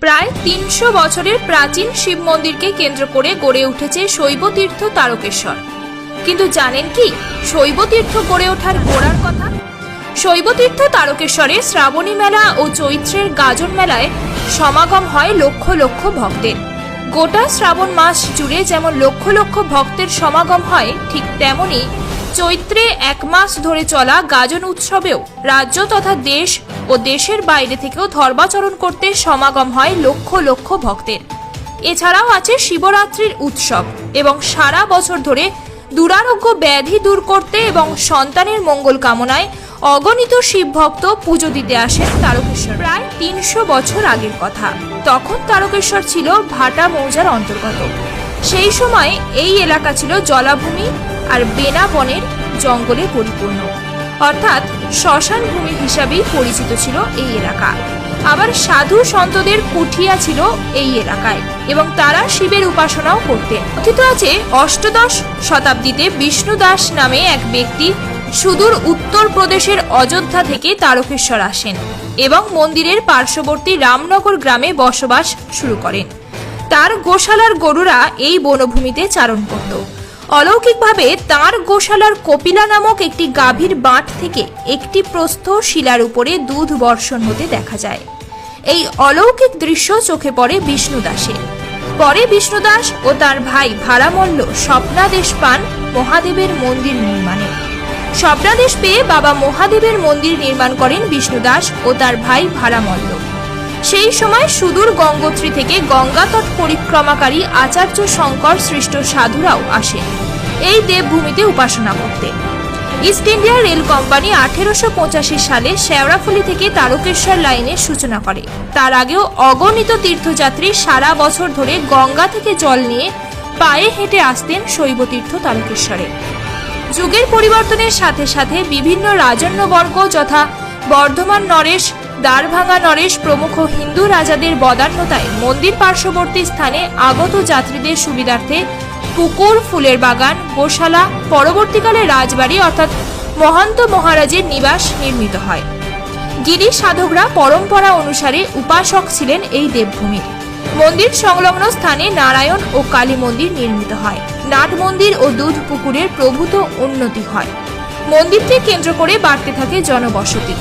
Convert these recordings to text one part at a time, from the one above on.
প্রায় ৩০০ বছরের প্রাচীন শিব মন্দিরকে কেন্দ্র করে গড়ে উঠেছে শৈবতীর্থ তারকেশ্বর। কিন্তু জানেন কি শৈবতীর্থ গড়ে ওঠার গোড়ার কথা? শৈবতীর্থ তারকেশ্বরে শ্রাবণী মেলা ও চৈত্রের গাজন মেলায় সমাগম হয় লক্ষ লক্ষ ভক্তের। গোটা শ্রাবণ মাস জুড়ে যেমন লক্ষ লক্ষ ভক্তের সমাগম হয়, ঠিক তেমনি চৈত্রে এক মাস ধরে চলা গাজন উৎসবেও রাজ্য তথা দেশ ও দেশের বাইরে থেকেও ধর্মাচরণ করতে সমাগম হয় লক্ষ লক্ষ ভক্তের। এছাড়াও আছে শিবরাত্রির উৎসব এবং সারা বছর ধরে দুরারোগ্য ব্যাধি দূর করতে এবং সন্তানের মঙ্গল কামনায় অগণিত শিব ভক্ত পুজো দিতে আসেন তারকেশ্বর। প্রায় ৩০০ বছর আগের কথা, তখন তারকেশ্বর ছিল ভাটা মৌজার অন্তর্গত। সেই সময় এই এলাকা ছিল জলাভূমি আর বেনা বনের জঙ্গলে পরিপূর্ণ, অর্থাৎ শ্মশান ভূমি হিসাবেই পরিচিত ছিল এই এলাকা। আবার সাধু সন্তদের কুঠিয়া ছিল এই এলাকায় এবং তারা শিবের উপাসনাও করতেন। কথিত আছে অষ্টাদশ শতাব্দীতে বিষ্ণু দাস নামে এক ব্যক্তি সুদূর উত্তরপ্রদেশের অযোধ্যা থেকে তারকেশ্বর আসেন এবং মন্দিরের পার্শ্ববর্তী রামনগর গ্রামে বসবাস শুরু করেন। তার গোশালার গরুরা এই বনভূমিতে চারণ করত। অলৌকিকভাবে তাঁর গোশালার কপিলা নামক একটি গাভীর বাঁট থেকে একটি প্রস্থ শিলার উপরে দুধ বর্ষণ হতে দেখা যায়। এই অলৌকিক দৃশ্য চোখে পড়ে বিষ্ণু দাসের। পরে বিষ্ণু দাস ও তার ভাই ভারামল্ল স্বপ্নাদেশ পান মহাদেবের মন্দির নির্মাণে। স্বপ্নাদেশ পেয়ে বাবা মহাদেবের মন্দির নির্মাণ করেন বিষ্ণু দাস ও তার ভাই ভারামল্ল। সেই সময় সুদূর গঙ্গোত্রী থেকে গঙ্গাতট পরিক্রমাকারী আচার্য শঙ্কর সৃষ্ট সাধুরাও আসেন এই দেবভূমিতে উপাসনা করতে। ইস্ট ইন্ডিয়া রেল কোম্পানি 1885 সালে শেওড়াফুলি থেকে তারকেশ্বর লাইনের সূচনা করে। তার আগেও অগণিত তীর্থযাত্রী সারা বছর ধরে গঙ্গা থেকে জল নিয়ে পায়ে হেঁটে আসতেন শৈবতীর্থ তারকেশ্বরে। যুগের পরিবর্তনের সাথে সাথে বিভিন্ন রাজন্যবর্গ যথা বর্ধমান নরেশ, দ্বারভাঙা নরেশ প্রমুখ হিন্দু রাজাদের বদান্যতায় মন্দির পার্শ্ববর্তী স্থানে আগত যাত্রীদের সুবিধার্থে পুকুর, ফুলের বাগান, গোশালা, পরবর্তীকালে রাজবাড়ি অর্থাৎ মহন্ত মহারাজের নিবাস নির্মিত হয়। গিরি সাধকরা পরম্পরা অনুসারে উপাসক ছিলেন এই দেবভূমির। মন্দির সংলগ্ন স্থানে নারায়ণ ও কালী মন্দির নির্মিত হয়। নাট মন্দির ও দুধ পুকুরের প্রভূত উন্নতি হয়। মন্দিরকে কেন্দ্র করে বাড়তে থাকে জনবসতি।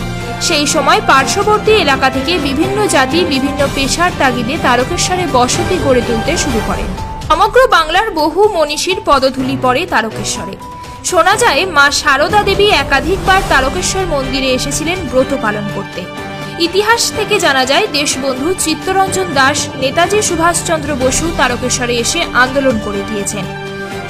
সেই সময় পার্শ্ববর্তী এলাকা থেকে বিভিন্ন জাতি বিভিন্ন পেশার তাগিদে তারকেশ্বরে বসতি গড়ে তুলতে শুরু করেন। সমগ্র বাংলার বহু মনীষীর পদধূলি পড়ে তারকেশ্বরে। শোনা যায় মা শারদা দেবী একাধিকবার তারকেশ্বর মন্দিরে এসেছিলেন ব্রত পালন করতে। ইতিহাস থেকে জানা যায় দেশবন্ধু চিত্তরঞ্জন দাস নেতাজি সুভাষচন্দ্র বসু তারকেশ্বরে এসে আন্দোলন করে দিয়েছেন।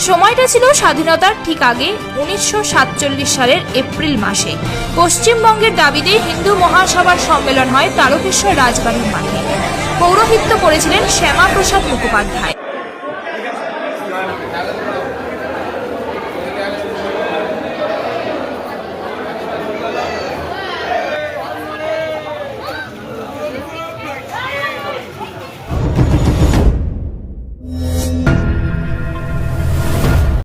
সময়টা ছিল স্বাধীনতার ঠিক আগে 1947 সালের এপ্রিল মাসে। পশ্চিমবঙ্গের দাবিতে হিন্দু মহাসভার সম্মেলন হয় তারকেশ্বর রাজবাড়ির মাঠে। পৌরোহিত্য করেছিলেন শ্যামাপ্রসাদ মুখোপাধ্যায়।